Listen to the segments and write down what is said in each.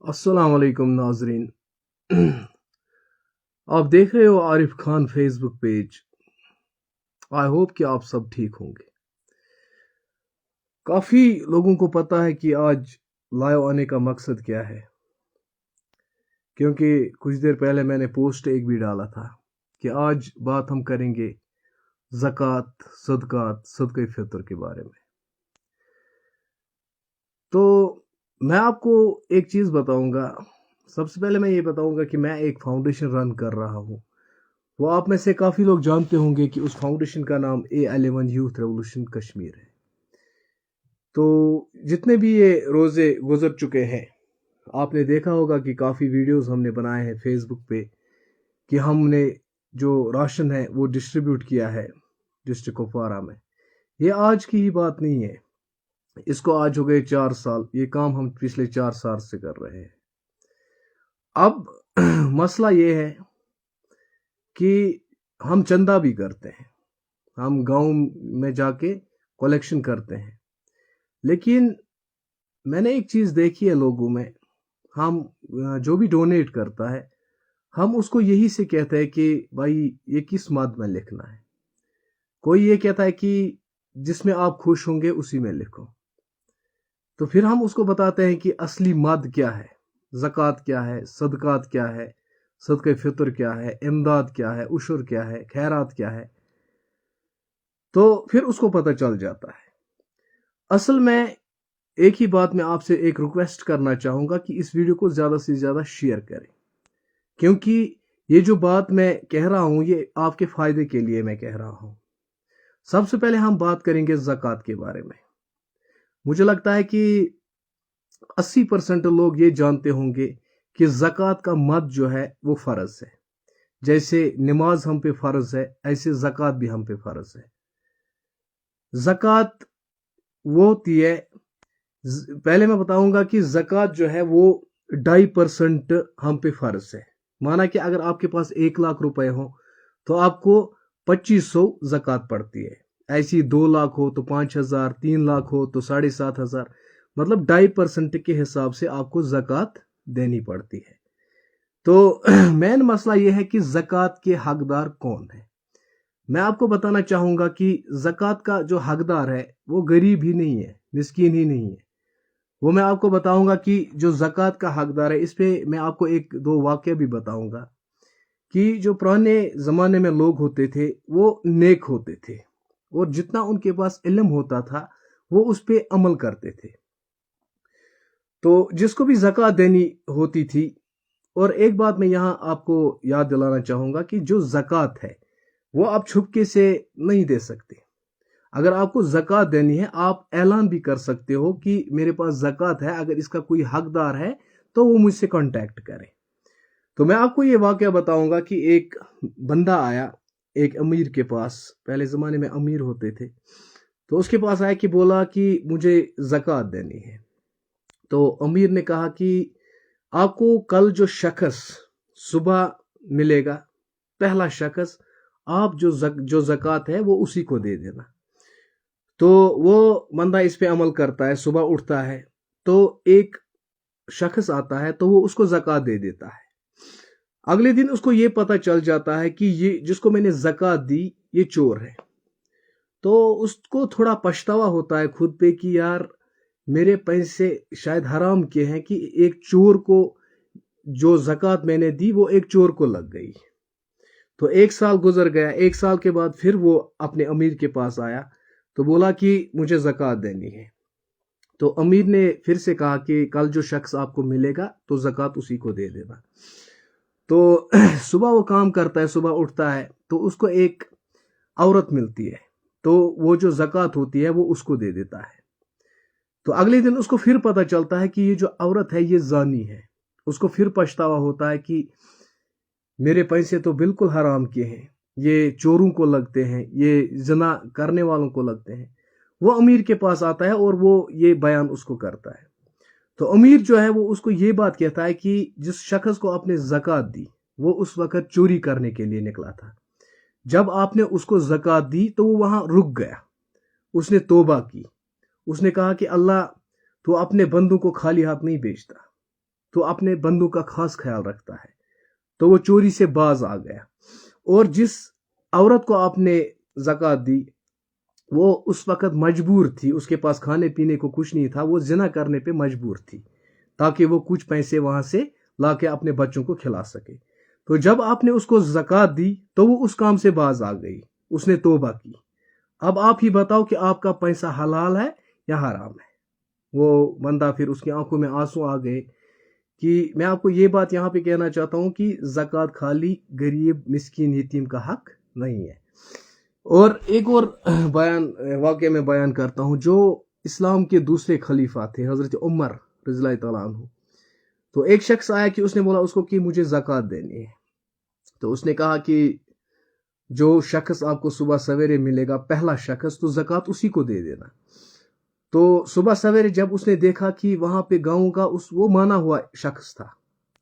अस्सलाम वालेकुम नाजरीन। आप देख रहे हो Arif Khan Facebook page. I hope कि आप सब ठीक होंगे। काफ़ी लोगों को पता है कि आज लाइव आने का मकसद क्या है, क्योंकि कुछ देर पहले मैंने पोस्ट एक भी डाला था कि आज बात हम करेंगे ज़कात, सदक़े फ़ितर के बारे में। तो मैं आपको एक चीज़ बताऊंगा। सबसे पहले मैं ये बताऊंगा कि मैं एक फाउंडेशन रन कर रहा हूँ। वो आप में से काफ़ी लोग जानते होंगे कि उस फाउंडेशन का नाम A11 यूथ रेवोल्यूशन कश्मीर है। तो जितने भी ये रोज़े गुजर चुके हैं, आपने देखा होगा कि काफ़ी वीडियोस हमने बनाए हैं फेसबुक पे कि हमने जो राशन है वो डिस्ट्रीब्यूट किया है डिस्ट्रिक्ट कुपवारा में। ये आज की ही बात नहीं है, इसको आज हो गए 4 साल। ये काम हम पिछले 4 साल से कर रहे हैं। अब मसला ये है कि हम चंदा भी करते हैं, हम गांव में जाके कलेक्शन करते हैं, लेकिन मैंने एक चीज़ देखी है लोगों में। हम जो भी डोनेट करता है, हम उसको यही से कहते हैं कि भाई ये किस मद में लिखना है। कोई ये कहता है कि जिसमें आप खुश होंगे उसी में लिखो। तो फिर हम उसको बताते हैं कि असली मद क्या है, ज़कात क्या है, सदकात क्या है, सदक़े फ़ितर क्या है, इमदाद क्या है, उशर क्या है, खैरात क्या है। तो फिर उसको पता चल जाता है। असल में एक ही बात मैं आपसे एक रिक्वेस्ट करना चाहूँगा कि इस वीडियो को ज़्यादा से ज़्यादा शेयर करें, क्योंकि ये जो बात मैं कह रहा हूँ ये आपके फ़ायदे के लिए मैं कह रहा हूँ। सबसे पहले हम बात करेंगे ज़कात के बारे में। मुझे लगता है कि 80% लोग ये जानते होंगे कि ज़कात का मद जो है वो फ़र्ज है। जैसे नमाज हम पे फ़र्ज है, ऐसे ज़कात भी हम पे फ़र्ज है। ज़कात वो होती है, पहले मैं बताऊंगा कि ज़कात जो है वो 2.5% हम पे फ़र्ज है। माना कि अगर आपके पास 1 लाख रुपए हो तो आपको 2500 ज़कात पड़ती है। ऐसी 2 लाख हो तो 5,000, 3 लाख हो तो 7,500, मतलब 2.5% के हिसाब से आपको ज़कात देनी पड़ती है। तो मेन मसला यह है कि ज़कात के हकदार कौन है। मैं आपको बताना चाहूंगा कि ज़कात का जो हकदार है वो गरीब ही नहीं है, मिस्कीन ही नहीं है। वो मैं आपको बताऊंगा कि जो ज़कात का हकदार है, इस पे मैं आपको एक दो वाक़या भी बताऊंगा कि जो पुराने ज़माने में लोग होते थे वो नेक होते थे, और जितना उनके पास इल्म होता था वो उस पे अमल करते थे। तो जिसको भी ज़कात देनी होती थी। और एक बात मैं यहाँ आपको याद दिलाना चाहूँगा कि जो ज़कात है वो आप छुपके से नहीं दे सकते। अगर आपको ज़कात देनी है, आप ऐलान भी कर सकते हो कि मेरे पास ज़कात है, अगर इसका कोई हकदार है तो वो मुझसे कांटेक्ट करे। तो मैं आपको ये वाक़या बताऊंगा कि एक बंदा आया एक अमीर के पास। पहले ज़माने में अमीर होते थे, तो उसके पास आया कि बोला कि मुझे ज़कात देनी है। तो अमीर ने कहा कि आपको कल जो शख्स सुबह मिलेगा, पहला शख्स, आप जो ज़कात है वो उसी को दे देना। तो वो बंदा इस पे अमल करता है, सुबह उठता है तो एक शख्स आता है तो वो उसको ज़कात दे देता है। अगले दिन उसको ये पता चल जाता है कि ये जिसको मैंने ज़कात दी ये चोर है। तो उसको थोड़ा पछतावा होता है खुद पे कि यार मेरे पैसे शायद हराम के हैं कि एक चोर को जो ज़कात मैंने दी वो एक चोर को लग गई। तो 1 साल गुजर गया। 1 साल के बाद फिर वो अपने अमीर के पास आया तो बोला कि मुझे ज़कात देनी है। तो अमीर ने फिर से कहा कि कल जो शख्स आपको मिलेगा तो ज़कात उसी को दे देना। तो सुबह वो काम करता है, सुबह उठता है तो उसको एक औरत मिलती है, तो वो जो ज़कात होती है वो उसको दे देता है। तो अगले दिन उसको फिर पता चलता है कि ये जो औरत है ये ज़ानी है। उसको फिर पछतावा होता है कि मेरे पैसे तो बिल्कुल हराम के हैं, ये चोरों को लगते हैं, ये जना करने वालों को लगते हैं। वो अमीर के पास आता है और वो ये बयान उसको करता है। तो अमीर जो है वो उसको ये बात कहता है कि जिस शख्स को आपने ज़कात दी वो उस वक़्त चोरी करने के लिए निकला था। जब आपने उसको ज़कात दी तो वो वहां रुक गया, उसने तौबा की, उसने कहा कि अल्लाह तो अपने बंदों को खाली हाथ नहीं भेजता। تو اپنے بندوں کا خاص خیال رکھتا ہے، تو وہ چوری سے باز آ گیا۔ اور جس عورت کو آپ نے زکوٰۃ دی وہ اس وقت مجبور تھی، اس کے پاس کھانے پینے کو کچھ نہیں تھا، وہ زنا کرنے پہ مجبور تھی تاکہ وہ کچھ پیسے وہاں سے لا کے اپنے بچوں کو کھلا سکے۔ تو جب آپ نے اس کو زکوٰۃ دی تو وہ اس کام سے باز آ گئی، اس نے توبہ کی۔ اب آپ ہی بتاؤ کہ آپ کا پیسہ حلال ہے یا حرام ہے؟ وہ بندہ پھر اس کی آنکھوں میں آنسو آ گئے کہ میں آپ کو یہ بات یہاں پہ کہنا چاہتا ہوں کہ زکوٰۃ خالی غریب مسکین یتیم کا حق نہیں ہے۔ اور ایک اور واقعہ میں بیان کرتا ہوں، جو اسلام کے دوسرے خلیفہ تھے حضرت عمر رضی اللہ تعالیٰ عنہ۔ تو ایک شخص آیا کہ اس نے بولا اس کو کہ مجھے زکوٰۃ دینی ہے۔ تو اس نے کہا کہ جو شخص آپ کو صبح سویرے ملے گا، پہلا شخص، تو زکوٰۃ اسی کو دے دینا۔ تو صبح سویرے جب اس نے دیکھا کہ وہاں پہ گاؤں کا وہ مانا ہوا شخص تھا،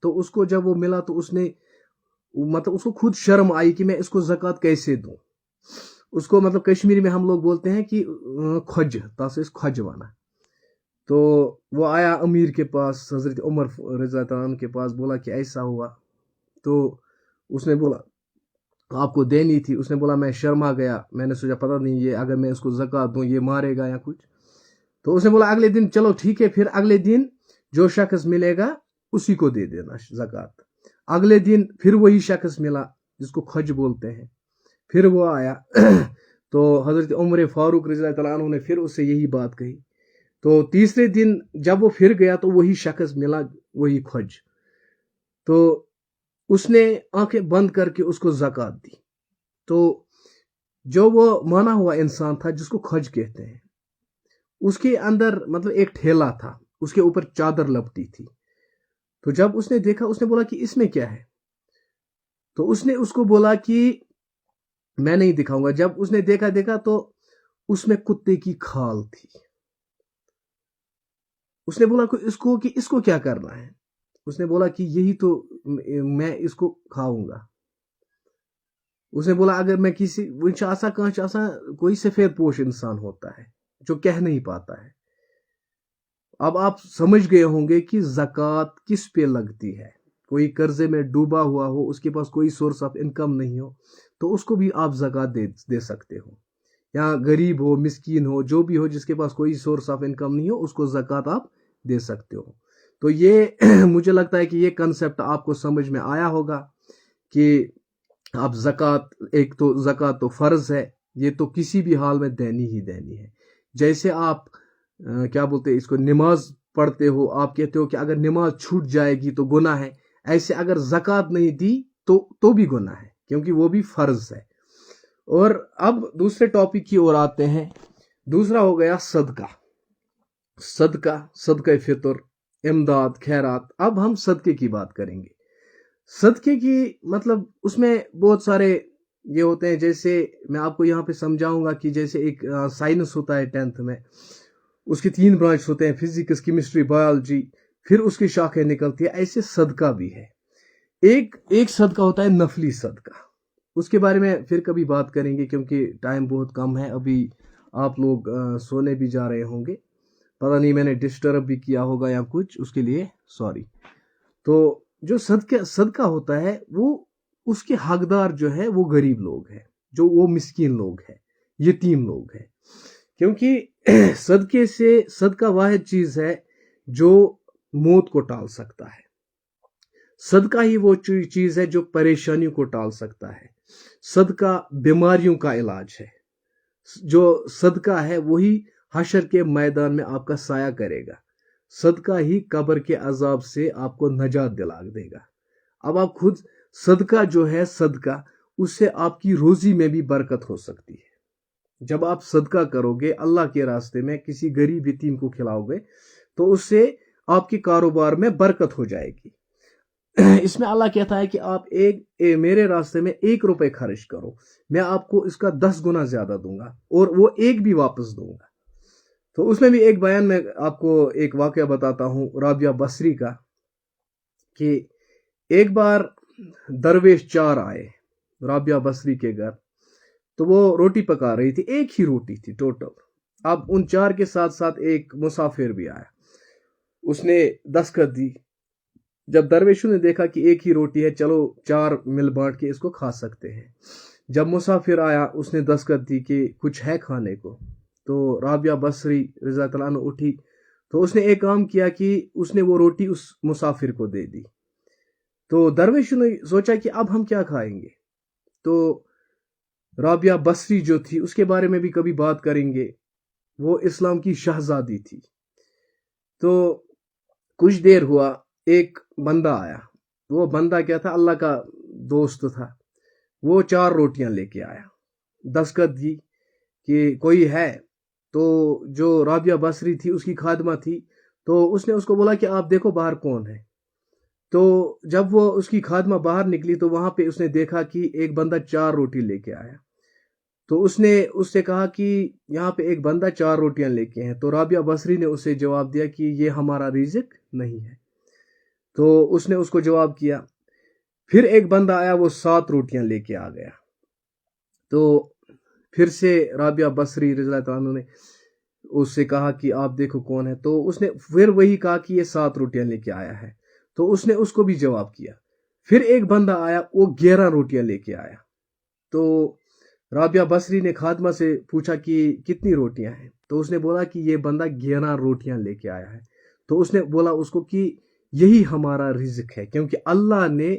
تو اس کو جب وہ ملا تو اس نے اس کو خود شرم آئی کہ میں اس کو زکوٰۃ کیسے دوں۔ اس کو کشمیری میں ہم لوگ بولتے ہیں کہ کھج تاسے کھج وانا۔ تو وہ آیا امیر کے پاس، حضرت عمر رضی اللہ عنہ کے پاس، بولا کہ ایسا ہوا۔ تو اس نے بولا آپ کو دینی تھی۔ اس نے بولا میں شرما گیا، میں نے سوچا پتہ نہیں یہ اگر میں اس کو زکوٰۃ دوں یہ مارے گا یا کچھ۔ تو اس نے بولا اگلے دن چلو ٹھیک ہے، پھر اگلے دن جو شخص ملے گا اسی کو دے دینا زکوٰۃ۔ اگلے دن پھر وہی شخص ملا جس کو کھج بولتے ہیں، پھر وہ آیا تو حضرت عمر فاروق رضی اللہ تعالیٰ عنہ نے پھر اس سے یہی بات کہی۔ تو تیسرے دن جب وہ پھر گیا تو وہی شخص ملا، وہی کھج۔ تو اس نے آنکھیں بند کر کے اس کو زکوٰۃ دی۔ تو جو وہ مانا ہوا انسان تھا جس کو کھج کہتے ہیں، اس کے اندر ایک ٹھیلا تھا، اس کے اوپر چادر لپٹی تھی۔ تو جب اس نے دیکھا اس نے بولا کہ اس میں کیا ہے؟ تو اس نے اس کو بولا کہ میں نہیں دکھاؤں گا۔ جب اس نے دیکھا تو اس میں کتے کی کھال تھی۔ اس نے بولا کہ اس کو کیا کرنا ہے؟ اس نے بولا کہ یہی تو میں اس کو کھاؤں گا۔ اس نے بولا اگر میں کوئی سفید پوش انسان ہوتا ہے جو کہہ نہیں پاتا ہے۔ اب آپ سمجھ گئے ہوں گے کہ زکوٰۃ کس پہ لگتی ہے۔ کوئی قرضے میں ڈوبا ہوا ہو، اس کے پاس کوئی سورس آف انکم نہیں ہو، تو اس کو بھی آپ زکوٰۃ دے سکتے ہو۔ یا غریب ہو، مسکین ہو، جو بھی ہو جس کے پاس کوئی سورس آف انکم نہیں ہو، اس کو زکوٰۃ آپ دے سکتے ہو۔ تو یہ مجھے لگتا ہے کہ یہ کنسیپٹ آپ کو سمجھ میں آیا ہوگا کہ آپ زکوٰۃ تو فرض ہے، یہ تو کسی بھی حال میں دینی ہی دینی ہے۔ جیسے آپ کیا بولتے ہیں اس کو، نماز پڑھتے ہو، آپ کہتے ہو کہ اگر نماز چھوٹ جائے گی تو گناہ ہے، ایسے اگر زکوٰۃ نہیں دی تو بھی گناہ ہے، کیونکہ وہ بھی فرض ہے۔ اور اب دوسرے ٹاپک کی اور آتے ہیں۔ دوسرا ہو گیا صدقہ فطر، امداد، خیرات۔ اب ہم صدقے کی بات کریں گے۔ صدقے کی اس میں بہت سارے یہ ہوتے ہیں، جیسے میں آپ کو یہاں پہ سمجھاؤں گا کہ جیسے ایک سائنس ہوتا ہے 10th میں، اس کے 3 برانچ ہوتے ہیں، فزکس، کیمسٹری، بایولوجی، پھر اس کی شاخیں نکلتی ہے۔ ایسے صدقہ بھی ہے۔ ایک صدقہ ہوتا ہے نفلی صدقہ، اس کے بارے میں پھر کبھی بات کریں گے کیونکہ ٹائم بہت کم ہے۔ ابھی آپ لوگ سونے بھی جا رہے ہوں گے، پتہ نہیں میں نے ڈسٹرب بھی کیا ہوگا یا کچھ، اس کے لیے سوری۔ تو جو صدقہ ہوتا ہے وہ اس کے حقدار جو ہے وہ غریب لوگ ہیں، جو وہ مسکین لوگ ہیں، یتیم لوگ ہیں، کیونکہ صدقہ واحد چیز ہے جو موت کو ٹال سکتا ہے۔ صدقہ ہی وہ چیز ہے جو پریشانیوں کو ٹال سکتا ہے۔ صدقہ بیماریوں کا علاج ہے۔ جو صدقہ ہے وہی حشر کے میدان میں آپ کا سایہ کرے گا۔ صدقہ ہی قبر کے عذاب سے آپ کو نجات دلا دے گا۔ اب آپ خود صدقہ جو ہے اس سے آپ کی روزی میں بھی برکت ہو سکتی ہے۔ جب آپ صدقہ کرو گے اللہ کے راستے میں، کسی غریب یتیم کو کھلاؤ گے تو اس سے آپ کے کاروبار میں برکت ہو جائے گی۔ اس میں اللہ کہتا ہے کہ آپ میرے راستے میں 1 روپے خرچ کرو، میں آپ کو اس کا 10 گنا زیادہ دوں گا، اور وہ 1 بھی واپس دوں گا۔ تو اس میں بھی ایک بیان میں آپ کو ایک واقعہ بتاتا ہوں رابعہ بصری کا، کہ ایک بار درویش 4 آئے رابعہ بصری کے گھر، تو وہ روٹی پکا رہی تھی، ایک ہی روٹی تھی ٹوٹل۔ اب ان 4 کے ساتھ ساتھ ایک مسافر بھی آیا، اس نے دستخط دی، जब दरवेशों ने देखा कि एक ही रोटी है, चलो 4 मिल बांट के इसको खा सकते हैं। जब मुसाफिर आया, उसने दस्तखत दी कि कुछ है खाने को, तो राबिया बसरी रज़ा तआला अन्हा उठी, तो उसने एक काम किया कि उसने वो रोटी उस मुसाफिर को दे दी। तो दरवेशों ने सोचा कि अब हम क्या खाएंगे। तो राबिया बसरी जो थी, उसके बारे में भी कभी बात करेंगे, वो इस्लाम की शहजादी थी। तो कुछ देर हुआ, एक बंदा आया। वो बंदा क्या था, अल्लाह का दोस्त था। वो 4 रोटियां लेके आया, दस्तखत दी कि कोई है। तो जो राबिया बसरी थी, उसकी खादमा थी, तो उसने उसको बोला कि आप देखो बाहर कौन है। तो जब वो उसकी खादमा बाहर निकली, तो वहां पे उसने देखा कि एक बंदा 4 रोटी लेके आया। तो उसने उससे कहा कि यहाँ पे एक बंदा 4 रोटियां लेके है। तो राबिया बसरी ने उसे जवाब दिया कि ये हमारा रिज़्क नहीं है। तो उसने उसको जवाब किया। फिर एक बंदा आया, वो 7 रोटियां लेके आ गया। तो फिर से राबिया बसरी रज़ी अल्लाह तआला ने उससे कहा कि आप देखो कौन है। तो उसने फिर वही कहा कि ये 7 रोटियां लेके आया है। तो उसने उसको भी जवाब किया। फिर एक बंदा आया, वो 11 रोटियां लेके आया। तो राबिया बसरी ने खादमा से पूछा कि कितनी रोटियां हैं। तो उसने बोला कि ये बंदा 11 रोटियां लेके आया है। तो उसने बोला उसको कि यही हमारा रिज़्क है, क्योंकि अल्लाह ने,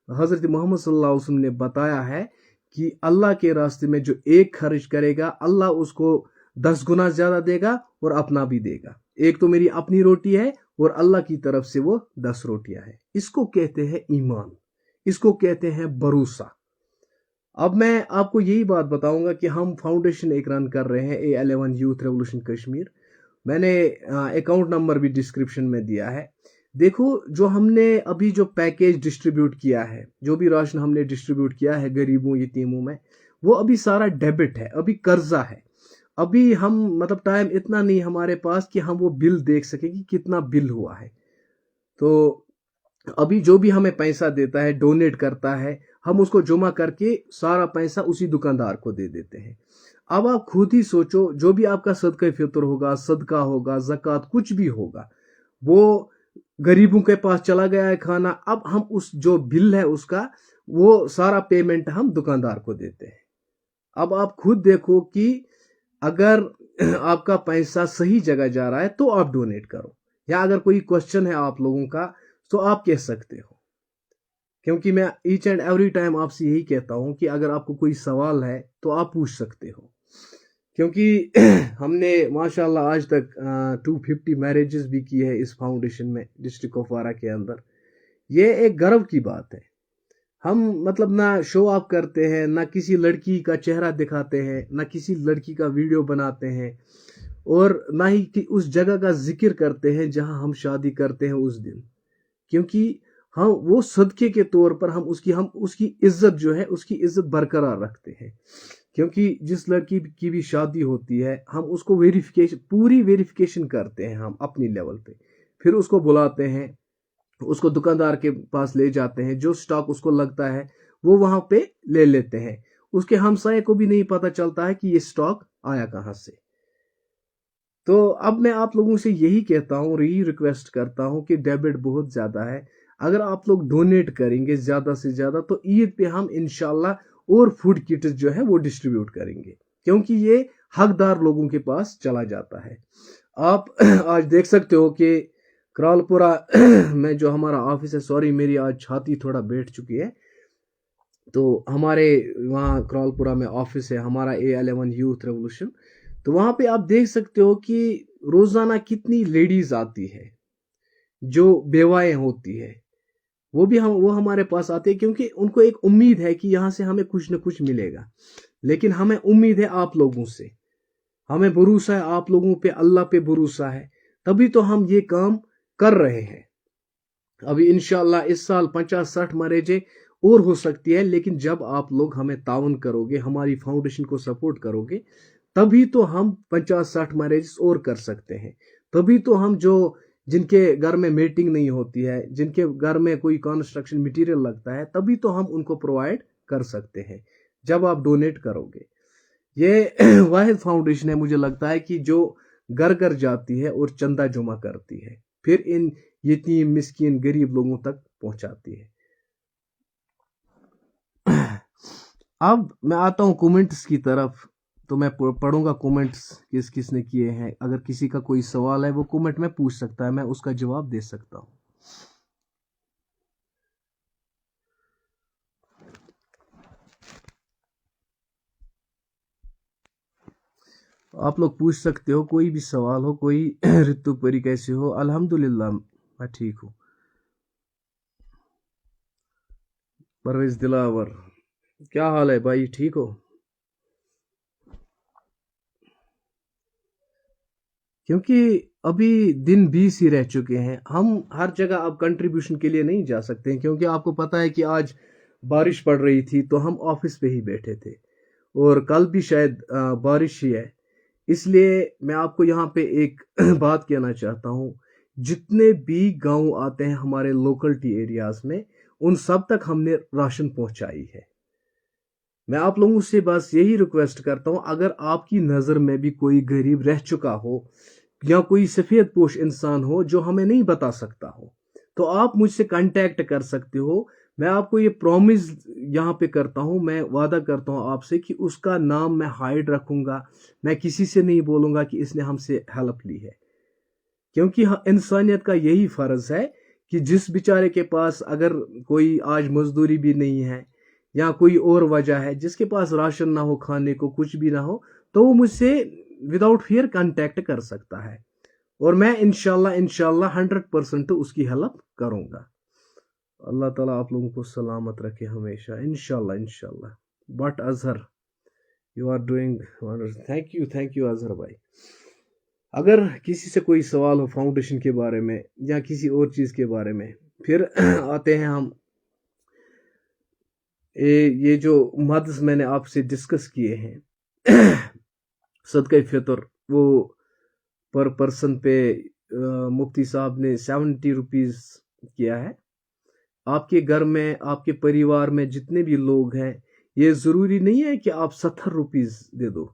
हज़रत मोहम्मद सल्लल्लाहु अलैहि वसल्लम ने बताया है कि अल्लाह के रास्ते में जो एक खर्च करेगा, अल्लाह उसको 10 गुना ज्यादा देगा और अपना भी देगा। एक तो मेरी अपनी रोटी है और अल्लाह की तरफ से वो 10 रोटियां है। इसको कहते हैं ईमान, इसको कहते हैं भरोसा। अब मैं आपको यही बात बताऊंगा कि हम फाउंडेशन एक रन कर रहे हैं, A11 यूथ रेवोल्यूशन कश्मीर। मैंने अकाउंट नंबर भी डिस्क्रिप्शन में दिया है। देखो, जो हमने अभी जो पैकेज डिस्ट्रीब्यूट किया है, जो भी राशन हमने डिस्ट्रीब्यूट किया है गरीबों यतीमों में, वो अभी सारा डेबिट है, अभी कर्जा है। अभी हम मतलब टाइम इतना नहीं हमारे पास कि हम वो बिल देख सके कि कितना बिल हुआ है। तो अभी जो भी हमें पैसा देता है, डोनेट करता है, हम उसको जमा करके सारा पैसा उसी दुकानदार को दे देते हैं। अब आप खुद ही सोचो, जो भी आपका सदका फितर होगा, सदका होगा, ज़कात, कुछ भी होगा, वो गरीबों के पास चला गया है खाना। अब हम उस जो बिल है उसका, वो सारा पेमेंट हम दुकानदार को देते हैं। अब आप खुद देखो कि अगर आपका पैसा सही जगह जा रहा है तो आप डोनेट करो, या अगर कोई क्वेश्चन है आप लोगों का तो आप कह सकते हो। क्योंकि मैं ईच एंड एवरी टाइम आपसे यही कहता हूं कि अगर आपको कोई सवाल है तो आप पूछ सकते हो। क्योंकि हमने माशाल्लाह आज तक 250 मैरिजेस भी की है इस फाउंडेशन में, डिस्ट्रिक्ट कुपवारा के अंदर। ये एक गर्व की बात है। हम मतलब ना शो ऑफ करते हैं, ना किसी लड़की का चेहरा दिखाते हैं, ना किसी लड़की का वीडियो बनाते हैं, और ना ही कि उस जगह का जिक्र करते हैं जहां हम शादी करते हैं उस दिन। क्योंकि हम वो सदके के तौर पर हम उसकी इज्जत जो है, उसकी इज्जत बरकरार रखते हैं। क्योंकि जिस लड़की की भी शादी होती है, हम उसको पूरी वेरिफिकेशन करते हैं हम अपनी लेवल पे। फिर उसको बुलाते हैं, उसको दुकानदार के पास ले जाते हैं, जो स्टॉक उसको लगता है वो वहां पे ले लेते हैं। उसके हमसाये को भी नहीं पता चलता है कि ये स्टॉक आया कहां से। तो अब मैं आप लोगों से यही कहता हूँ, रिक्वेस्ट करता हूँ कि डेबिट बहुत ज्यादा है। अगर आप लोग डोनेट करेंगे ज्यादा से ज्यादा, तो ईद पे हम इंशाल्लाह और फूड किट्स जो है वो डिस्ट्रीब्यूट करेंगे, क्योंकि ये हकदार लोगों के पास चला जाता है। आप आज देख सकते हो कि क्रालपुरा में जो हमारा ऑफिस है, सॉरी मेरी आज छाती थोड़ा बैठ चुकी है, तो हमारे वहाँ क्रालपुरा में ऑफिस है हमारा A11 यूथ रेवोल्यूशन। तो वहां पे आप देख सकते हो कि रोजाना कितनी लेडीज आती है जो बेवाएं होती है। वो हमारे पास आते हैं, क्योंकि उनको एक उम्मीद है कि यहाँ से हमें कुछ न कुछ मिलेगा। लेकिन हमें उम्मीद है आप लोगों से, हमें भरोसा है आप लोगों पे, अल्लाह पे भरोसा है, तभी तो हम ये काम कर रहे हैं। अभी इंशाल्लाह इस साल 50-60 मैरिजें और हो सकती है, लेकिन जब आप लोग हमें ताउन करोगे, हमारी फाउंडेशन को सपोर्ट करोगे, तभी तो हम 50-60 मैरिजेस और कर सकते हैं। तभी तो हम जिनके घर में मीटिंग नहीं होती है, जिनके घर में कोई कंस्ट्रक्शन मटेरियल लगता है, तभी तो हम उनको प्रोवाइड कर सकते हैं जब आप डोनेट करोगे। ये वाहिद फाउंडेशन है मुझे लगता है कि जो घर घर जाती है और चंदा जमा करती है। फिर यतीम मिस्कीन गरीब लोगों तक पहुंचाती है। अब मैं आता हूँ कमेंट्स की तरफ, तो मैं पढ़ूंगा कमेंट्स किस किस ने किए हैं। अगर किसी का कोई सवाल है वो कमेंट में पूछ सकता है, मैं उसका जवाब दे सकता हूँ। आप लोग पूछ सकते हो, कोई भी सवाल हो, कोई ऋतु परी कैसे हो? अल्हम्दुलिल्लाह मैं ठीक हूँ। परवेज दिलावर क्या हाल है भाई, ठीक हो? क्योंकि अभी दिन 20 ही रह चुके हैं, हम हर जगह अब कंट्रीब्यूशन के लिए नहीं जा सकते हैं, क्योंकि आपको पता है कि आज बारिश पड़ रही थी तो हम ऑफिस पे ही बैठे थे, और कल भी शायद बारिश ही है। इसलिए मैं आपको यहाँ पे एक बात कहना चाहता हूँ, जितने भी गांव आते हैं हमारे लोकलिटी एरियाज में, उन सब तक हमने राशन पहुंचाई है। मैं आप लोगों से बस यही रिक्वेस्ट करता हूँ, अगर आपकी नज़र में भी कोई गरीब रह चुका हो या कोई सफ़ेद पोश इंसान हो जो हमें नहीं बता सकता हो, तो आप मुझसे कांटेक्ट कर सकते हो। मैं आपको ये प्रॉमिस यहाँ पे करता हूँ, मैं वादा करता हूँ आपसे कि उसका नाम मैं हाइड रखूंगा। मैं किसी से नहीं बोलूंगा कि इसने हमसे हेल्प ली है, क्योंकि इंसानियत का यही फर्ज है कि जिस बेचारे के पास अगर कोई आज मजदूरी भी नहीं है या कोई और वजह है, जिसके पास राशन ना हो, खाने को कुछ भी ना हो, तो वो मुझसे विदाउट फियर कांटेक्ट कर सकता है, और मैं इंशाल्लाह 100% उसकी हेल्प करूंगा। अल्लाह ताला आप लोगों को सलामत रखे हमेशा, इंशाल्लाह इंशाल्लाह। But Azhar, you are doing wonders. Thank you Azhar भाई। अगर किसी से कोई सवाल हो फाउंडेशन के बारे में या किसी और चीज़ के बारे में, फिर आते हैं हम ये जो मद्स मैंने आपसे डिस्कस किए हैं सदका फितर, वो पर पर्सन पे मुफ्ती साहब ने 70 रुपीज़ किया है। आपके घर में, आपके परिवार में जितने भी लोग हैं, ये ज़रूरी नहीं है कि आप 70 रुपीज़ दे दो।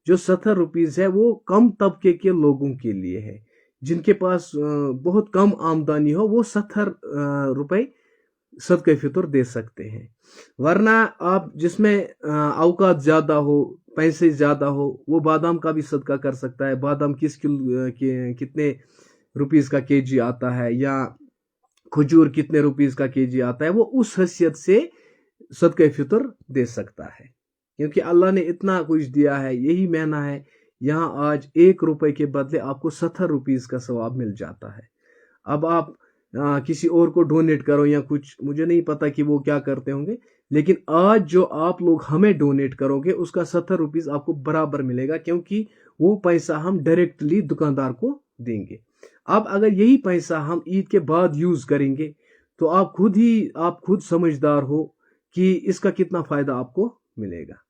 जो 70 रुपीज़ है वो कम तबके के लोगों के लिए है, जिनके पास बहुत कम आमदनी हो, वो 70 रुपए सदका फितर दे सकते हैं। वरना आप जिसमें औकात ज़्यादा हो, पैसे ज़्यादा हो, वो बादाम का भी सदका कर सकता है। बादाम किस कितने रुपीज़ का केजी आता है, या खजूर कितने रुपीज़ का केजी आता है, वो उस हैसियत से सदका फितर दे सकता है, क्योंकि अल्लाह ने इतना कुछ दिया है। यही महीना है, यहाँ आज 1 रुपए के बदले आपको 70 रुपीज़ का सवाब मिल जाता है। अब आप किसी और को डोनेट करो या कुछ, मुझे नहीं पता कि वो क्या करते होंगे, लेकिन आज जो आप लोग हमें डोनेट करोगे उसका 70 रुपीज़ आपको बराबर मिलेगा, क्योंकि वो पैसा हम डायरेक्टली दुकानदार को देंगे। अब अगर यही पैसा हम ईद के बाद यूज़ करेंगे, तो आप खुद समझदार हो कि इसका कितना फ़ायदा आपको मिलेगा।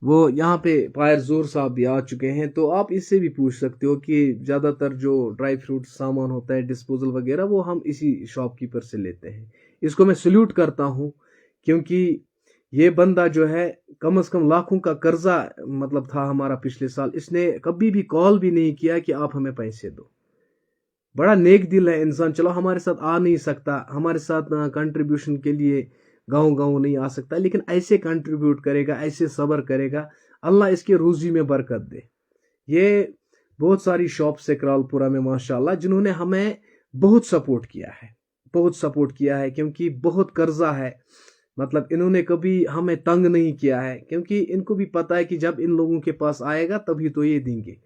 वो यहाँ पे फायर जोर साहब भी आ चुके हैं, तो आप इससे भी पूछ सकते हो कि ज़्यादातर जो ड्राई फ्रूट सामान होता है, डिस्पोजल वगैरह, वो हम इसी शॉपकीपर से लेते हैं। इसको मैं सल्यूट करता हूँ, क्योंकि ये बंदा जो है, कम से कम लाखों का कर्जा मतलब था हमारा पिछले साल, इसने कभी भी कॉल भी नहीं किया कि आप हमें पैसे दो। बड़ा नेक दिल है इंसान। चलो हमारे साथ आ नहीं सकता, हमारे साथ कंट्रीब्यूशन के लिए गाँव गाँव नहीं आ सकता, लेकिन ऐसे कंट्रीब्यूट करेगा, ऐसे सब्र करेगा, अल्लाह इसके रोजी में बरकत दे। ये बहुत सारी शॉप्स है करालपुरा में माशाल्लाह, जिन्होंने हमें बहुत सपोर्ट किया है, बहुत सपोर्ट किया है, क्योंकि बहुत कर्जा है। मतलब इन्होंने कभी हमें तंग नहीं किया है, क्योंकि इनको भी पता है कि जब इन लोगों के पास आएगा तभी तो ये देंगे।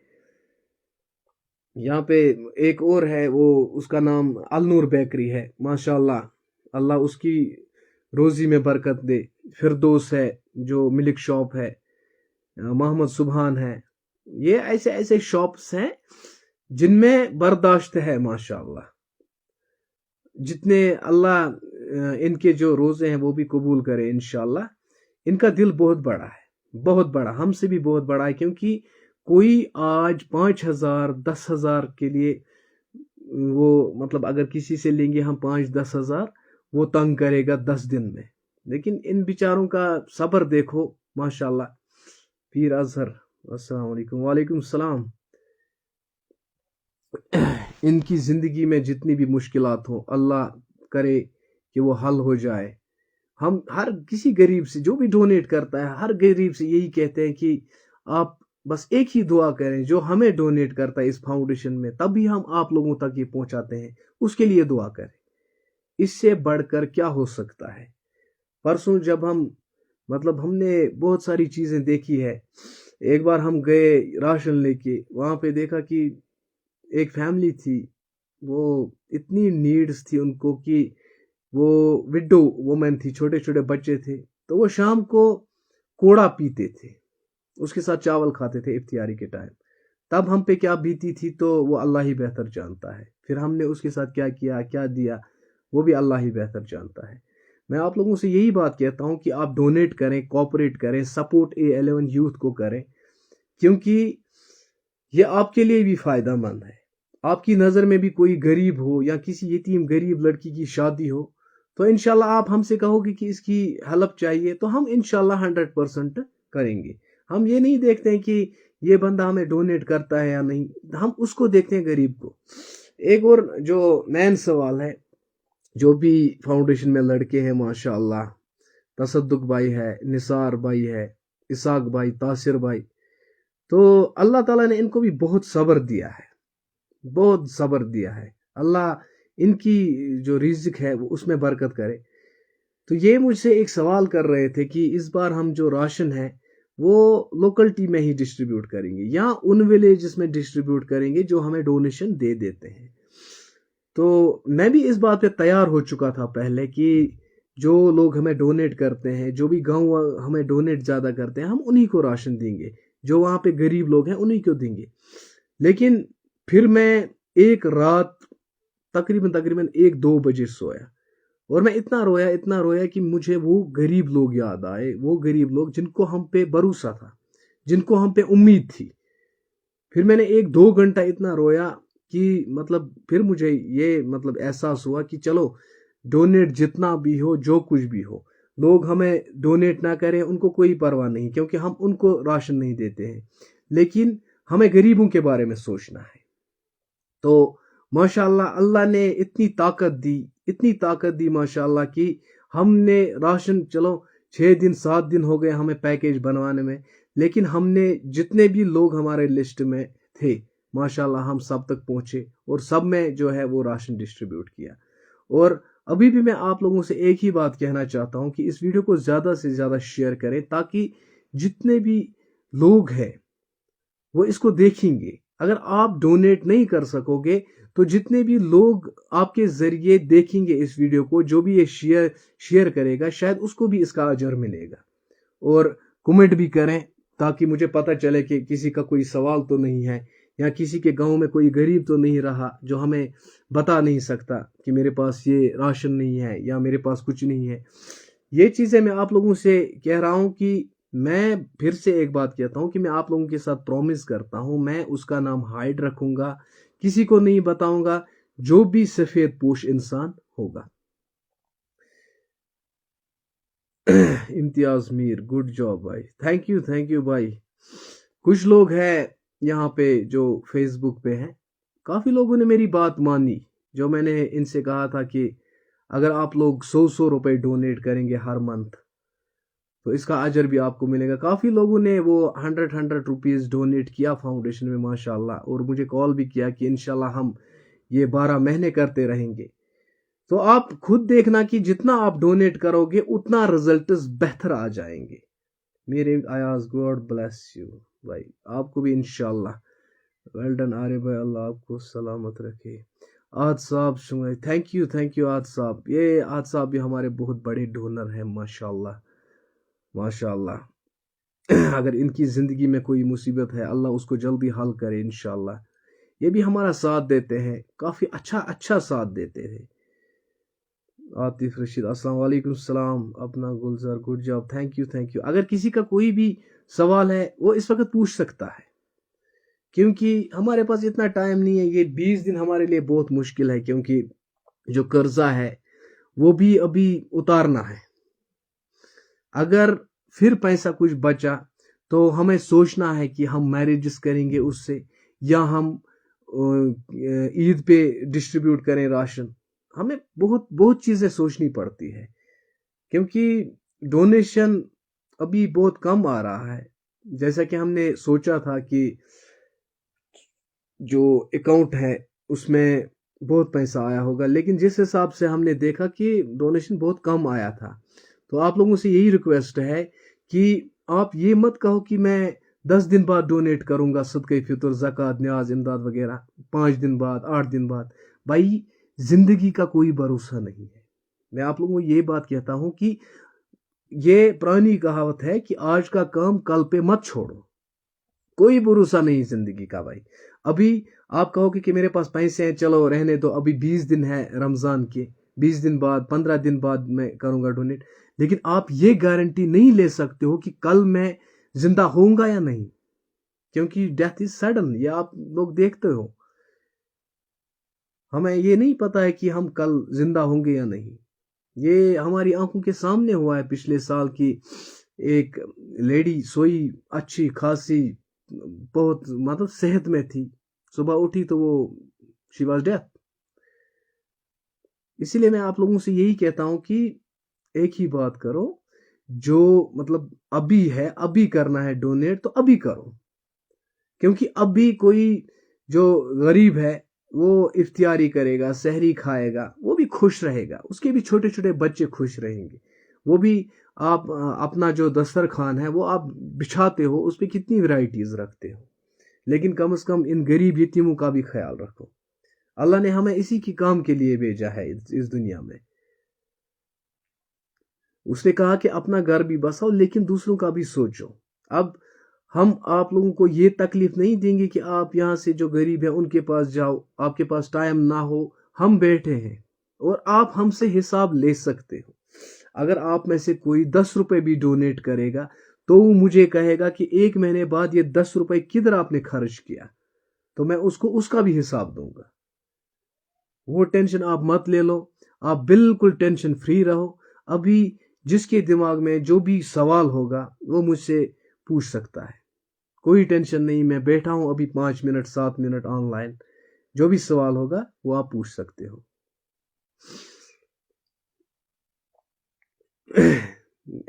यहाँ पे एक और है, वो उसका नाम अलनूर बेकरी है माशाल्लाह, अल्लाह उसकी रोजी में बरकत दे। फिरदौस है जो मिल्क शॉप है, मोहम्मद सुबहान है। ये ऐसे ऐसे शॉप्स हैं जिनमें बर्दाश्त है माशाल्लाह। जितने अल्लाह इनके जो रोजे हैं वो भी कबूल करे इंशाल्लाह। इनका दिल बहुत बड़ा है, बहुत बड़ा, हमसे भी बहुत बड़ा है, क्योंकि कोई आज 5,000 10,000 के लिए, वो मतलब अगर किसी से लेंगे हम 5-10 हज़ार, वो तंग करेगा 10 दिन में। लेकिन इन बेचारों का सब्र देखो माशाल्लाह। पीर अजहर, अस्सलाम वालेकुम। वालेकुम सलाम। इनकी ज़िंदगी में जितनी भी मुश्किलात हों, अल्लाह करे कि वो हल हो जाए। हम हर किसी गरीब से, जो भी डोनेट करता है, हर गरीब से यही कहते हैं कि आप बस एक ही दुआ करें, जो हमें डोनेट करता है इस फाउंडेशन में, तभी हम आप लोगों तक ये पहुंचाते हैं, उसके लिए दुआ करें। इससे बढ़कर क्या हो सकता है। परसों जब हमने बहुत सारी चीज़ें देखी है। एक बार हम गए राशन लेके, वहाँ पे देखा कि एक फैमिली थी, वो इतनी नीड्स थी उनको कि वो विडो वुमेन थी, छोटे छोटे बच्चे थे, तो वो शाम को कोड़ा पीते थे, उसके साथ चावल खाते थे इफ्तियारी के टाइम। तब हम पे क्या बीती थी तो वो अल्लाह ही बेहतर जानता है। फिर हमने उसके साथ क्या किया, क्या दिया, वो भी अल्लाह ही बेहतर जानता है। मैं आप लोगों से यही बात कहता हूँ कि आप डोनेट करें, कोऑपरेट करें, सपोर्ट A11 यूथ को करें, क्योंकि ये आपके लिए भी फायदा मंद है। आपकी नज़र में भी कोई गरीब हो या किसी यतीम गरीब लड़की की शादी हो, तो इंशाल्लाह आप हमसे कहोगे कि इसकी हेल्प चाहिए, तो हम इंशाल्लाह 100% करेंगे। हम ये नहीं देखते हैं कि ये बंदा हमें डोनेट करता है या नहीं, हम उसको देखते हैं, गरीब को। एक और जो मेन सवाल है, जो भी फाउंडेशन में लड़के हैं माशाल्लाह, तसद्दुक भाई है, निसार भाई है, इसाक भाई, तासिर भाई, तो अल्लाह ताला ने इनको भी बहुत सब्र दिया है, बहुत सब्र दिया है। अल्लाह इनकी जो रिज़्क है वो उसमें बरकत करे। तो ये मुझसे एक सवाल कर रहे थे कि इस बार हम जो राशन है वो लोकलिटी में ही डिस्ट्रीब्यूट करेंगे या उन विलेजेस में डिस्ट्रीब्यूट करेंगे जो हमें डोनेशन दे देते हैं। तो मैं भी इस बात पे तैयार हो चुका था पहले कि जो लोग हमें डोनेट करते हैं, जो भी गांव हमें डोनेट ज़्यादा करते हैं, हम उन्हीं को राशन देंगे, जो वहाँ पे गरीब लोग हैं उन्हीं को देंगे। लेकिन फिर मैं एक रात तकरीबन 1-2 बजे सोया, और मैं इतना रोया कि मुझे वो गरीब लोग याद आए, वो गरीब लोग जिनको हम पे भरोसा था, जिनको हम पे उम्मीद थी। फिर मैंने 1-2 घंटा इतना रोया कि फिर मुझे ये एहसास हुआ कि चलो, डोनेट जितना भी हो, जो कुछ भी हो, लोग हमें डोनेट ना करें उनको कोई परवाह नहीं, क्योंकि हम उनको राशन नहीं देते हैं, लेकिन हमें गरीबों के बारे में सोचना है। तो माशाल्लाह अल्लाह ने इतनी ताकत दी माशाल्लाह कि हमने राशन, चलो 6 दिन 7 दिन हो गए हमें पैकेज बनवाने में, लेकिन हमने जितने भी लोग हमारे लिस्ट में थे माशाल्लाह हम सब तक पहुंचे और सब में जो है वो राशन डिस्ट्रीब्यूट किया। और अभी भी मैं आप लोगों से एक ही बात कहना चाहता हूं कि इस वीडियो को ज़्यादा से ज़्यादा शेयर करें, ताकि जितने भी लोग हैं वो इसको देखेंगे। अगर आप डोनेट नहीं कर सकोगे तो जितने भी लोग आपके जरिए देखेंगे इस वीडियो को, जो भी ये शेयर करेगा, शायद उसको भी इसका अजर मिलेगा। और कमेंट भी करें ताकि मुझे पता चले कि किसी का कोई सवाल तो नहीं है, या किसी के गांव में कोई गरीब तो नहीं रहा जो हमें बता नहीं सकता कि मेरे पास ये राशन नहीं है या मेरे पास कुछ नहीं है। ये चीज़ें मैं आप लोगों से कह रहा हूं कि मैं फिर से एक बात कहता हूं कि मैं आप लोगों के साथ प्रॉमिस करता हूं, मैं उसका नाम हाइड रखूंगा, किसी को नहीं बताऊंगा, जो भी सफेद पोश इंसान होगा। इम्तियाज मीर, गुड जॉब भाई, थैंक यू भाई। कुछ लोग हैं यहाँ पे जो फेसबुक पे हैं, काफ़ी लोगों ने मेरी बात मानी, जो मैंने इनसे कहा था कि अगर आप लोग 100 रुपए डोनेट करेंगे हर मंथ तो इसका अजर भी आपको मिलेगा। काफ़ी लोगों ने वो 100 रुपीज़ डोनेट किया फाउंडेशन में माशाल्लाह, और मुझे कॉल भी किया कि इंशाल्लाह हम ये 12 महीने करते रहेंगे। तो आप खुद देखना कि जितना आप डोनेट करोगे उतना रिजल्ट बेहतर आ जाएंगे। मेरे अयाज, गॉड ब्लेस यू भाई, आपको भी इंशाल्लाह। वेल डन आरे भाई, अल्लाह आपको सलामत रखे। आज साहब सुने, थैंक यू आज साहब। ये आज साहब भी हमारे बहुत बड़े डोनर हैं माशाल्लाह माशाल्लाह। अगर इनकी ज़िंदगी में कोई मुसीबत है, अल्लाह उसको जल्दी हल करे इंशाल्लाह। ये भी हमारा साथ देते हैं, काफ़ी अच्छा साथ देते थे। आतिफ रशीद, अस्सलाम वालेकुम सलाम, अपना गुलजार, गुड जॉब, थैंक यू। अगर किसी का कोई भी सवाल है वो इस वक्त पूछ सकता है, क्योंकि हमारे पास इतना टाइम नहीं है। ये 20 दिन हमारे लिए बहुत मुश्किल है, क्योंकि जो कर्जा है वो भी अभी उतारना है। अगर फिर पैसा कुछ बचा तो हमें सोचना है कि हम मैरिजेस करेंगे उससे, या हम ईद पे डिस्ट्रीब्यूट करें राशन। हमें बहुत बहुत चीज़ें सोचनी पड़ती है, क्योंकि डोनेशन अभी बहुत कम आ रहा है। जैसा कि हमने सोचा था कि जो अकाउंट है उसमें बहुत पैसा आया होगा, लेकिन जिस हिसाब से हमने देखा कि डोनेशन बहुत कम आया था। तो आप लोगों से यही रिक्वेस्ट है कि आप ये मत कहो कि मैं 10 दिन बाद डोनेट करूंगा सदक़े फितर, ज़कात, न्याज, इमदाद वगैरह, 5 दिन बाद, 8 दिन बाद। भाई, जिंदगी का कोई भरोसा नहीं है। मैं आप लोगों को ये बात कहता हूं कि ये पुरानी कहावत है कि आज का काम कल पे मत छोड़ो। कोई भरोसा नहीं जिंदगी का भाई। अभी आप कहोगे कि मेरे पास पैसे हैं, चलो रहने दो, अभी 20 दिन है रमजान के, 20 दिन बाद, 15 दिन बाद मैं करूंगा डोनेट। लेकिन आप ये गारंटी नहीं ले सकते हो कि कल मैं जिंदा होऊंगा या नहीं, क्योंकि डेथ इज सडन, ये आप लोग देखते हो। हमें ये नहीं पता है कि हम कल जिंदा होंगे या नहीं। ये हमारी आंखों के सामने हुआ है पिछले साल की एक लेडी सोई, अच्छी खासी, बहुत मतलब सेहत में थी, सुबह उठी तो वो शी वाज डेथ। इसीलिए मैं आप लोगों से यही कहता हूं कि एक ही बात करो, जो मतलब अभी है अभी करना है डोनेट तो अभी करो, क्योंकि अभी कोई जो गरीब है वो इफ्तियारी करेगा, सहरी खाएगा, वो भी खुश रहेगा, उसके भी छोटे छोटे बच्चे खुश रहेंगे। वो भी आप अपना जो दस्तरखान है वो आप बिछाते हो, उस पर कितनी वैरायटीज रखते हो, लेकिन कम से कम इन गरीब यतीमों का भी ख्याल रखो। अल्लाह ने हमें इसी की काम के लिए भेजा है इस दुनिया में। उसने कहा कि अपना घर भी बसाओ लेकिन दूसरों का भी सोचो। अब हम आप लोगों को ये तकलीफ नहीं देंगे कि आप यहाँ से जो गरीब है उनके पास जाओ, आपके पास टाइम ना हो। हम बैठे हैं और आप हमसे हिसाब ले सकते हो। अगर आप में से कोई 10 रुपए भी डोनेट करेगा तो वो मुझे कहेगा कि 1 महीने बाद ये 10 रुपए किधर आपने खर्च किया, तो मैं उसको उसका भी हिसाब दूंगा। वो टेंशन आप मत ले लो, आप बिल्कुल टेंशन फ्री रहो। अभी जिसके दिमाग में जो भी सवाल होगा वो मुझसे पूछ सकता है, कोई टेंशन नहीं। मैं बैठा हूं अभी 5 मिनट 7 मिनट ऑनलाइन, जो भी सवाल होगा वो आप पूछ सकते हो।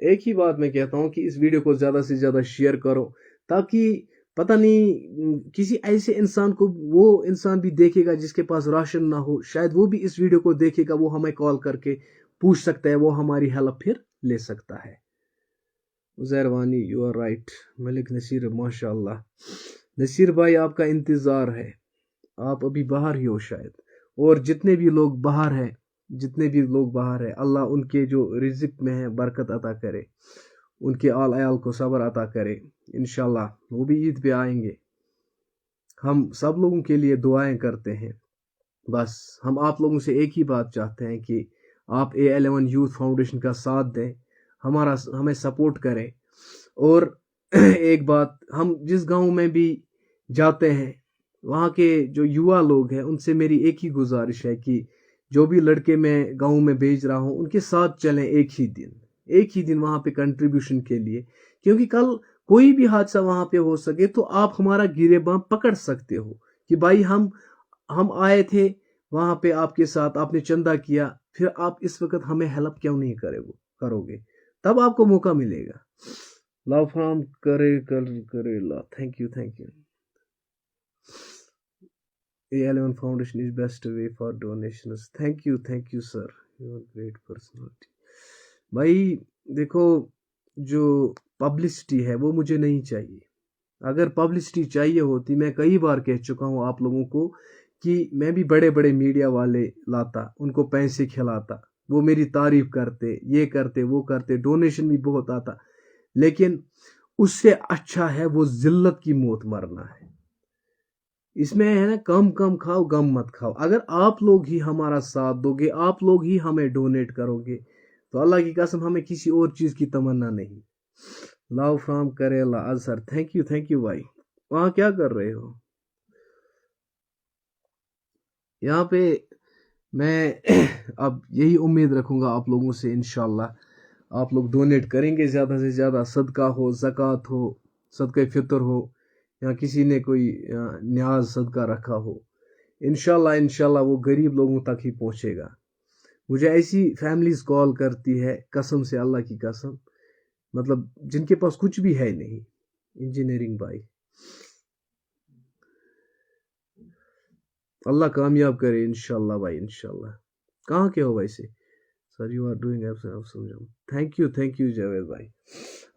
एक ही बात मैं कहता हूं कि इस वीडियो को ज्यादा से ज्यादा शेयर करो, ताकि पता नहीं किसी ऐसे इंसान को, वो इंसान भी देखेगा जिसके पास राशन ना हो, शायद वो भी इस वीडियो को देखेगा, वो हमें कॉल करके पूछ सकता है, वो हमारी हेल्प फिर ले सकता है। Uzair Wani, you are right. Malik Naseer, माशाअल्लाह। नसीर भाई, आपका इंतजार है, आप अभी बाहर ही हो शायद। और जितने भी लोग बाहर हैं, अल्लाह उनके जो रिज़्क में है बरकत अता करे, उनके आल अयाल को सब्र अता करे। इंशाल्लाह वो भी ईद पे आएंगे। हम सब लोगों के लिए दुआएं करते हैं। बस हम आप लोगों से एक ही बात चाहते हैं कि आप A11 यूथ फाउंडेशन का साथ दें, हमें सपोर्ट करें। और एक बात, हम जिस गांव में भी जाते हैं वहाँ के जो युवा लोग हैं उनसे मेरी एक ही गुजारिश है कि जो भी लड़के मैं गांव में भेज रहा हूँ उनके साथ चलें एक ही दिन वहाँ पे कंट्रीब्यूशन के लिए, क्योंकि कल कोई भी हादसा वहाँ पे हो सके तो आप हमारा गिरेबान पकड़ सकते हो कि भाई हम आए थे वहाँ पे आपके साथ, आपने चंदा किया, फिर आप इस वक्त हमें हेल्प क्यों नहीं करोगे, तब आपको मौका मिलेगा। लव फ्रॉम करेला, thank you. A11 Foundation is best way for donations. Thank you sir, you are great personality। भाई देखो, जो पब्लिसिटी है वो मुझे नहीं चाहिए। अगर पब्लिसिटी चाहिए होती, मैं कई बार कह चुका हूँ आप लोगों को कि मैं भी बड़े बड़े मीडिया वाले लाता, उनको पैसे खिलाता, वो मेरी तारीफ करते, ये करते वो करते, डोनेशन भी बहुत आता। लेकिन उससे अच्छा है वो जिल्लत की मौत मरना है। इसमें है ना, कम खाओ गम मत खाओ। अगर आप लोग ही हमारा साथ दोगे, आप लोग ही हमें डोनेट करोगे, तो अल्लाह की कसम हमें किसी और चीज की तमन्ना नहीं। लव फ्रॉम करेला अजहर, थैंक यू भाई। वहां क्या कर रहे हो? यहाँ पे मैं अब यही उम्मीद रखूंगा आप लोगों से, इंशाल्लाह आप लोग डोनेट करेंगे ज़्यादा से ज़्यादा। सदका हो, ज़कात हो, सदका फितर हो, या किसी ने कोई न्याज सदका रखा हो, इंशाल्लाह वो गरीब लोगों तक ही पहुंचेगा. मुझे ऐसी फैमिलीज कॉल करती है, कसम से अल्लाह की कसम, मतलब जिनके पास कुछ भी है नहीं. इंजीनियरिंग भाई, अल्लाह कामयाब करे इंशाल्लाह भाई, इंशाल्लाह. कहाँ के हो वैसे? Sir you are doing absolutely. Thank you Javed भाई.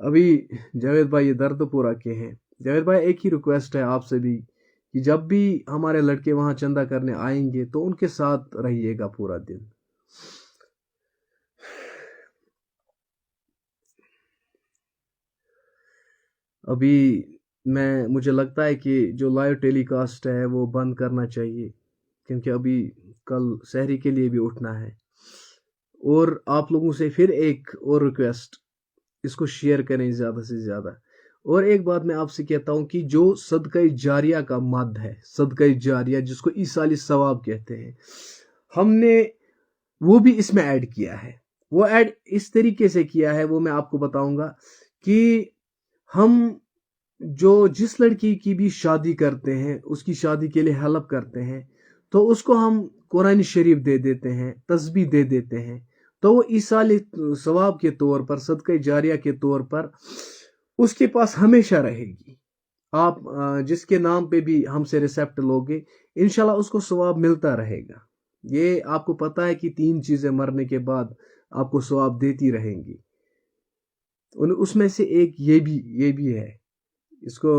अभी जावेद भाई ये दर्दपुरा के हैं. जावेद भाई एक ही रिक्वेस्ट है आपसे भी कि जब भी हमारे लड़के वहां चंदा करने आएंगे तो उनके साथ रहिएगा पूरा दिन. अभी मुझे लगता है कि जो लाइव टेलीकास्ट है वो बंद करना चाहिए, क्योंकि अभी कल सहरी के लिए भी उठना है. और आप लोगों से फिर एक और रिक्वेस्ट, इसको शेयर करें ज़्यादा से ज़्यादा. और एक बात मैं आपसे कहता हूँ कि जो सदका जारिया का मद है, सदका जारिया जिसको ईसाली सवाब कहते हैं, हमने वो भी इसमें ऐड किया है. वो ऐड इस तरीके से किया है, वो मैं आपको बताऊंगा कि हम जिस लड़की की भी शादी करते हैं, उसकी शादी के लिए हेल्प करते हैं, तो उसको हम कुरान शरीफ दे देते हैं, तस्बीह दे देते हैं. तो वो ईसाली सवाब के तौर पर, सदका जारिया के तौर पर उसके पास हमेशा रहेगी. आप जिसके नाम पे भी हमसे रिसेप्ट लोगे, इंशाल्लाह उसको सवाब मिलता रहेगा. ये आपको पता है कि 3 चीजें मरने के बाद आपको सवाब देती रहेंगी. उसमें से एक ये भी है. इसको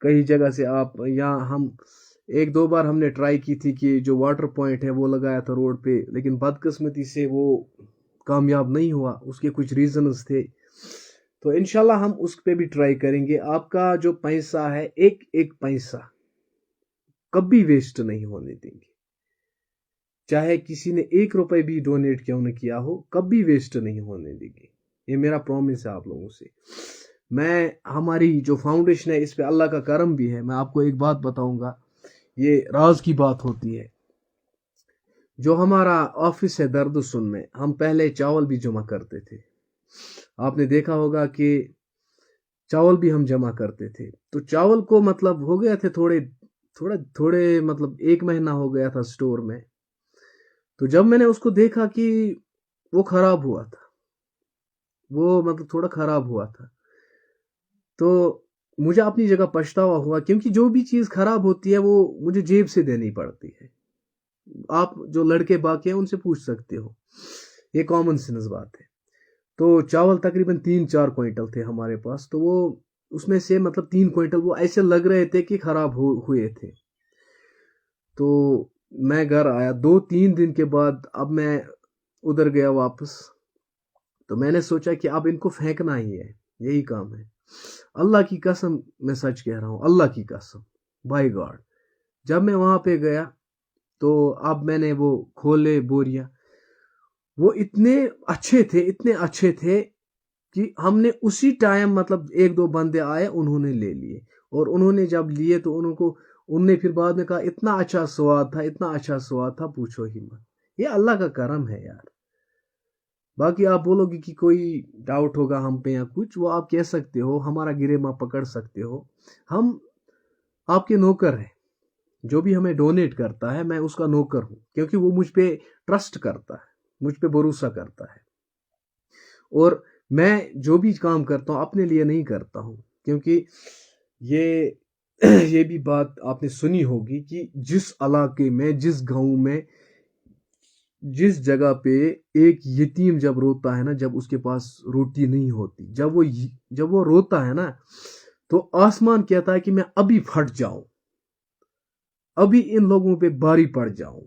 कई जगह से आप, यहाँ हम एक दो बार हमने ट्राई की थी कि जो वाटर पॉइंट है वो लगाया था रोड पे, लेकिन बदकिस्मती से वो कामयाब नहीं हुआ. उसके कुछ रीजंस थे. तो इंशाल्लाह हम उस पे भी ट्राई करेंगे. आपका जो पैसा है, एक एक पैसा कभी वेस्ट नहीं होने देंगे. चाहे किसी ने 1 रुपए भी डोनेट क्यों न किया हो, कभी वेस्ट नहीं होने देंगे. ये मेरा प्रॉमिस है आप लोगों से. हमारी जो फाउंडेशन है, इस पे अल्लाह का करम भी है. मैं आपको एक बात बताऊंगा, ये राज की बात होती है. जो हमारा ऑफिस है दर्द सुन में, हम पहले चावल भी जमा करते थे. आपने देखा होगा कि चावल भी हम जमा करते थे. तो चावल को मतलब हो गया थे थोड़े थोड़े थोड़े, मतलब 1 महीना हो गया था स्टोर में. तो जब मैंने उसको देखा कि वो खराब हुआ था, वो मतलब थोड़ा खराब हुआ था, तो मुझे अपनी जगह पछतावा हुआ, क्योंकि जो भी चीज खराब होती है वो मुझे जेब से देनी पड़ती है. आप जो लड़के बाकी हैं उनसे पूछ सकते हो, ये कॉमन सेंस बात है. तो चावल तकरीबन 3-4 क्विंटल थे हमारे पास. तो वो उसमें से मतलब 3 क्विंटल वो ऐसे लग रहे थे कि खराब हुए थे. तो मैं घर आया 2-3 दिन के बाद. अब मैं उधर गया वापस, तो मैंने सोचा कि अब इनको फेंकना ही है, यही काम है. अल्लाह की कसम, मैं सच कह रहा हूँ, अल्लाह की कसम, बाय गॉड. जब मैं वहां पे गया तो अब मैंने वो खोले बोरिया, वो इतने अच्छे थे कि हमने उसी टाइम, मतलब 1-2 बंदे आए, उन्होंने ले लिए. और उन्होंने जब लिए तो उनने फिर बाद में कहा इतना अच्छा स्वाद था, इतना अच्छा स्वाद था, पूछो ही मत. ये अल्लाह का करम है यार. बाकी आप बोलोगे कि कोई डाउट होगा हम पे या कुछ, वो आप कह सकते हो, हमारा गिरेमा पकड़ सकते हो. हम आपके नौकर हैं. जो भी हमें डोनेट करता है, मैं उसका नौकर हूं, क्योंकि वो मुझ पे ट्रस्ट करता है, मुझ पे भरोसा करता है. और मैं जो भी काम करता हूँ अपने लिए नहीं करता हूँ, क्योंकि ये ये भी बात आपने सुनी होगी कि जिस इलाके में, जिस गांव में, जिस जगह पे एक यतीम जब रोता है ना, जब उसके पास रोटी नहीं होती, जब वो रोता है ना, तो आसमान कहता है कि मैं अभी फट जाऊं, अभी इन लोगों पे भारी पड़ जाऊं.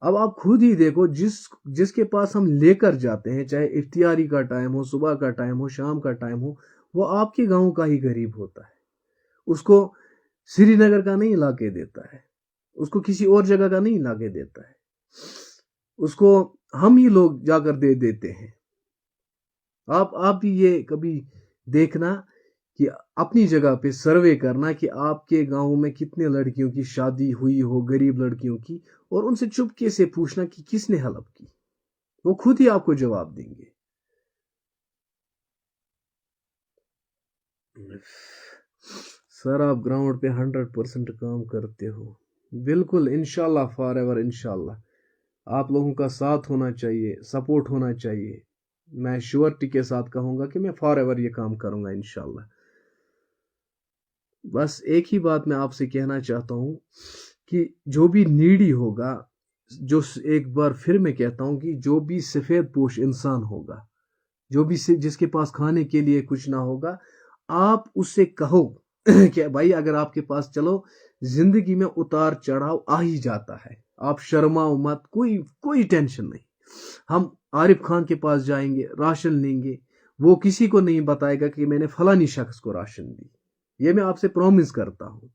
अब आप खुद ही देखो, जिसके पास हम लेकर जाते हैं, चाहे इफ्तियारी का टाइम हो, सुबह का टाइम हो, शाम का टाइम हो, वो आपके गांव का ही गरीब होता है. उसको श्रीनगर का नहीं लाके देता है, उसको किसी और जगह का नहीं लाके देता है, उसको हम ही लोग जाकर दे देते हैं. आप भी ये कभी देखना कि अपनी जगह पे सर्वे करना कि आपके गांव में कितने लड़कियों की शादी हुई हो, गरीब लड़कियों की, और उनसे चुपके से पूछना कि किसने हेल्प की. वो खुद ही आपको जवाब देंगे. सर आप ग्राउंड पे 100% काम करते हो. बिल्कुल इंशाल्लाह फॉर एवर इंशाल्लाह आप लोगों का साथ होना चाहिए, सपोर्ट होना चाहिए। मैं श्योरिटी के साथ कहूंगा कि मैं फॉर एवर ये काम करूंगा इंशाल्लाह। बस एक ही बात मैं आपसे कहना चाहता हूं कि जो भी नीडी होगा, जो एक बार फिर मैं कहता हूं कि जो भी सफेद पोश इंसान होगा, जो भी जिसके पास खाने के लिए कुछ ना होगा, आप उससे कहो कि भाई अगर आपके पास, चलो जिंदगी में उतार चढ़ाव आ ही जाता है, आप शर्माओ मत, कोई टेंशन नहीं। हम आरिफ खान के पास जाएंगे, राशन लेंगे, वो किसी को नहीं बताएगा कि मैंने फलानी शख्स को राशन दी। ये मैं आपसे प्रॉमिस करता हूँ,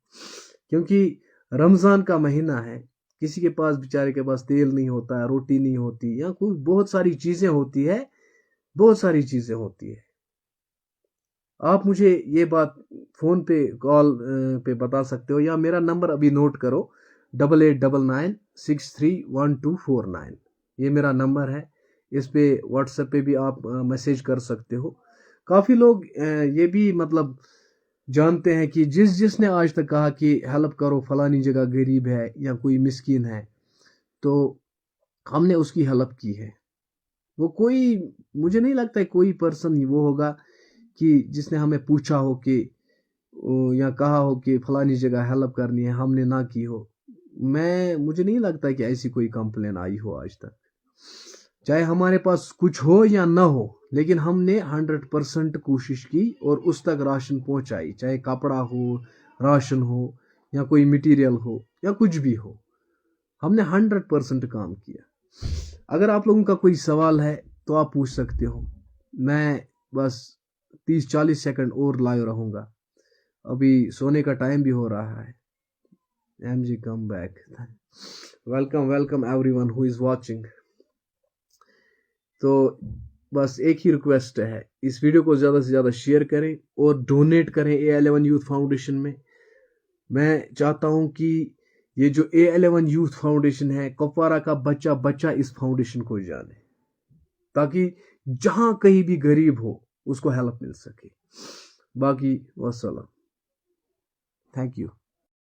क्योंकि रमजान का महीना है, किसी के पास बेचारे के पास तेल नहीं होता है, रोटी नहीं होती, या कोई बहुत सारी चीजें होती है, बहुत सारी चीजें होती है। आप मुझे ये बात फोन पे कॉल पे बता सकते हो, या मेरा नंबर अभी नोट करो 8899631249। ये मेरा नंबर है, इस पे व्हाट्सएप पे भी आप मैसेज कर सकते हो। काफ़ी लोग ये भी मतलब जानते हैं कि जिसने आज तक कहा कि हेल्प करो, फलानी जगह गरीब है या कोई मिस्कीन है, तो हमने उसकी हेल्प की है। वो कोई, मुझे नहीं लगता है कोई पर्सन वो होगा कि जिसने हमें पूछा हो कि या कहा हो कि फलानी जगह हेल्प करनी है, हमने ना की हो। मुझे नहीं लगता कि ऐसी कोई कंप्लेन आई हो आज तक। चाहे हमारे पास कुछ हो या ना हो, लेकिन हमने 100% कोशिश की और उस तक राशन पहुंचाई, चाहे कपड़ा हो, राशन हो, या कोई मटेरियल हो, या कुछ भी हो, हमने 100% काम किया। अगर आप लोगों का कोई सवाल है तो आप पूछ सकते हो। मैं बस 30-40 सेकंड और लाइव रहूंगा, अभी सोने का टाइम भी हो रहा है। MG come back, welcome everyone who is watching. तो बस एक ही रिक्वेस्ट है, इस वीडियो को ज़्यादा से ज़्यादा शेयर करें और डोनेट करें A11 यूथ फाउंडेशन में। मैं चाहता हूं कि ये जो A11 यूथ फाउंडेशन है, कुपवारा का बच्चा बच्चा इस फाउंडेशन को जाने, ताकि जहां कहीं भी गरीब हो उसको हेल्प मिल सके। बाकी वस्सलाम, थैंक यू।